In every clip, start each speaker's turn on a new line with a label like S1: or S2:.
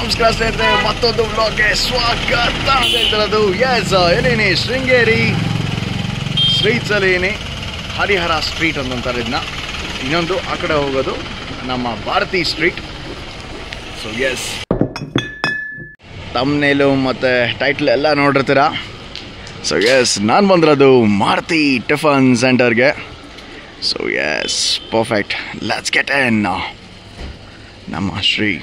S1: ನಮಸ್ಕಾರ ಸ್ನೇಹಿತರೆ, ಮತ್ತೊಂದು ವ್ಲಾಗ್ಗೆ ಸ್ವಾಗತ ಹೇಳ್ತಿರೋದು. ಎಸ್, ಏನೇನಿ ಶೃಂಗೇರಿ ಸ್ಟ್ರೀಟ್ಸಲ್ಲಿ ಏನೇ ಹರಿಹರ ಸ್ಟ್ರೀಟ್ ಅಂತಾರೆ ಇದನ್ನ. ಇನ್ನೊಂದು ಆ ಕಡೆ ಹೋಗೋದು ನಮ್ಮ Bharathi street. So yes, thumbnail ಮತ್ತು ಟೈಟ್ಲ್ ಎಲ್ಲ ನೋಡಿರ್ತೀರ. ಸೊ ಎಸ್, ನಾನು ಬಂದಿರೋದು ಮಾರುತಿ ಟಿಫನ್ ಸೆಂಟರ್ಗೆ. So yes, perfect. Let's get in. ನಮ್ಮ ಶ್ರೀ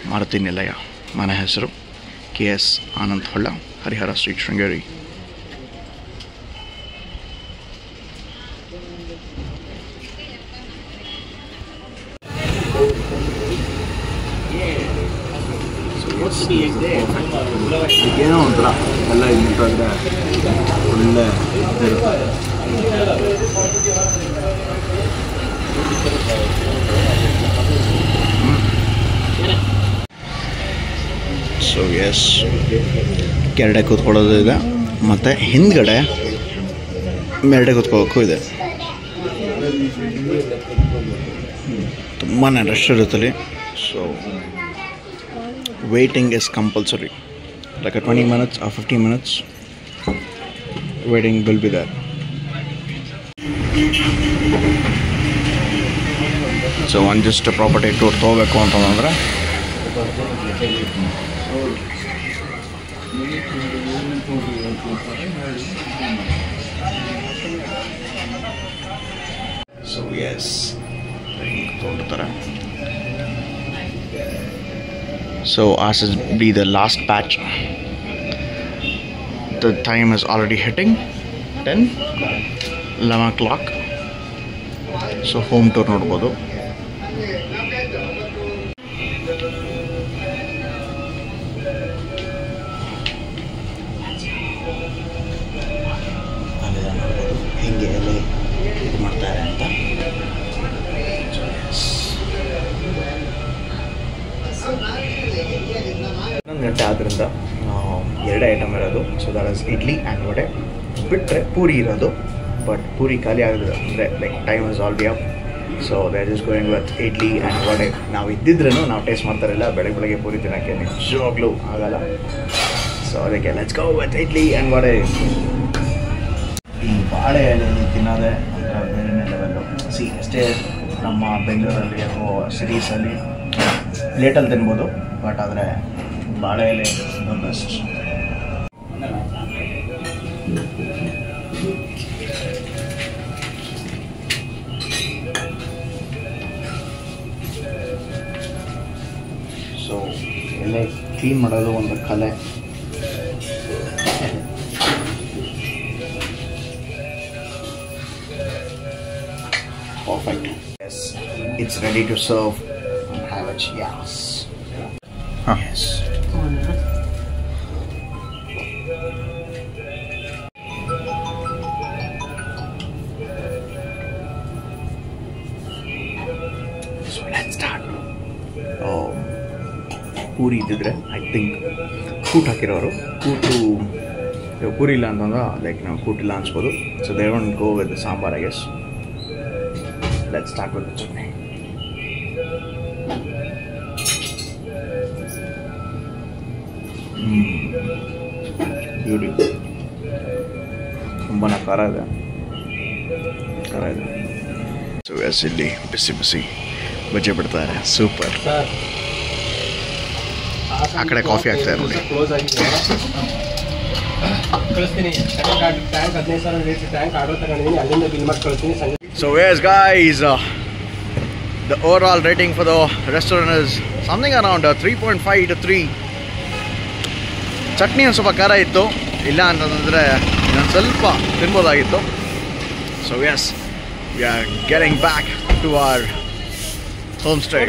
S1: ಮಾರುತಿ ನಿಲಯ, ಮನೆ ಹೆಸರು KS ಆನಂದ್ ಹೊಳ್ಳ, ಹರಿಹರ ಸ್ಟ್ರೀಟ್, ಶೃಂಗೇರಿ. ಏನೋ ಒಂಥರ ಎಲ್ಲ ಇದ್ರೆ ಒಳ್ಳೆ ಸೊ ಎಸ್, ಕೆರಡೆ ಕೂತ್ಕೊಳ್ಳೋದು ಇದೆ ಮತ್ತು ಹಿಂದ್ಗಡೆ ಮೆರಡೆ ಕೂತ್ಕೊಳ್ಳೋಕ್ಕೂ ಇದೆ. ತುಂಬಾ ರಶ್ ಇರುತ್ತಲ್ಲಿ. So waiting is compulsory, like a 20 minutes or 15 minutes waiting will be there. So one just a property tour ತಗೋಬೇಕು ಅಂತಂದ್ರೆ so yes, ತಗೊಂಡ್ತಾರೆ. So as is be the last batch, the time is already hitting 10-11 o'clock. So home tour ನೋಡ್ಬೋದು. ಹಿಂಗೆ ಎಲ್ಲ ಇದು ಮಾಡ್ತಾರೆ ಅಂತ. ಇನ್ನೊಂದು ಗಂಟೆ ಆದ್ದರಿಂದ ಎರಡೇ ಐಟಮ್ ಇರೋದು. So that is idli and vada. ಬಿಟ್ಟರೆ ಪೂರಿ ಇರೋದು, ಬಟ್ ಪೂರಿ ಖಾಲಿ ಆಗಿದೆ ಅಂದರೆ like time is all be up. So they are just going with idli and vada. ನಾವು ಇದ್ದಿದ್ರೂ ನಾವು ಟೇಸ್ಟ್ ಮಾಡ್ತಾರಿಲ್ಲ, ಬೆಳಗ್ಗೆ ಪೂರಿ ತಿನ್ನೋಕ್ಕೆ ನಿಜವಾಗ್ಲೂ ಆಗಲ್ಲ. ಸೊ ಅದಕ್ಕೆ let's go with idli and vada. ಈ ಬಾಳೆ ಎಲೆಯಲ್ಲಿ ತಿನ್ನೋದೇ ಒಂಥರ ಬೇರೆನೇ ಲೆವೆಲ್ಲು. ಅಷ್ಟೇ ನಮ್ಮ ಬೆಂಗಳೂರಲ್ಲಿ ಅಥವಾ ಸಿಟೀಸಲ್ಲಿ ಪ್ಲೇಟಲ್ಲಿ ತಿನ್ಬೋದು, ಬಟ್ ಆದರೆ ಬಾಳೆ ಎಲೆ ಬೆಸ್ಟ್. ಸೊ ಎಲೆ ಕ್ಲೀನ್ ಮಾಡೋದು ಒಂದು ಕಲೆ. Perfect. Yes, it's ready to serve and have it. Yes. Yes. So let's start. ಪೂರಿ ಇದ್ದಿದ್ರೆ ಐ ಥಿಂಕ್ ಕೂಟ್ ಹಾಕಿರೋರು. ಕೂಟು ಪೂರಿ ಇಲ್ಲ ಅಂತಂದ್ರೆ ಲೈಕ್ ನಾವು ಕೂಟಿಲ್ಲ ಅನ್ಸ್ಬೋದು. So they don't go with sambar, I guess. Let's start with the chutney. Beautiful. ತುಂಬಾ ಖಾರ ಇದೆ. ಸೊ ಎಸ್, ಇಲ್ಲಿ ಬಿಸಿ ಬಿಸಿ ಬಜ್ಜಿ ಬಿಡ್ತಾರೆ. ಸೂಪರ್. ಆ ಕಡೆ ಕಾಫಿ ಆಗ್ತಾ ಇದೆ ನೋಡಿ. So yes guys, the overall rating for the restaurant is something around 3.5 to 3. Chutney ಒಂದು ಸ್ವಲ್ಪ ಖಾರ ಇತ್ತು, ಇಲ್ಲ ಅಂತಂದರೆ ಇನ್ನೊಂದು ಸ್ವಲ್ಪ ತಿನ್ಬೋದಾಗಿತ್ತು. So yes, we are getting back to our home stay.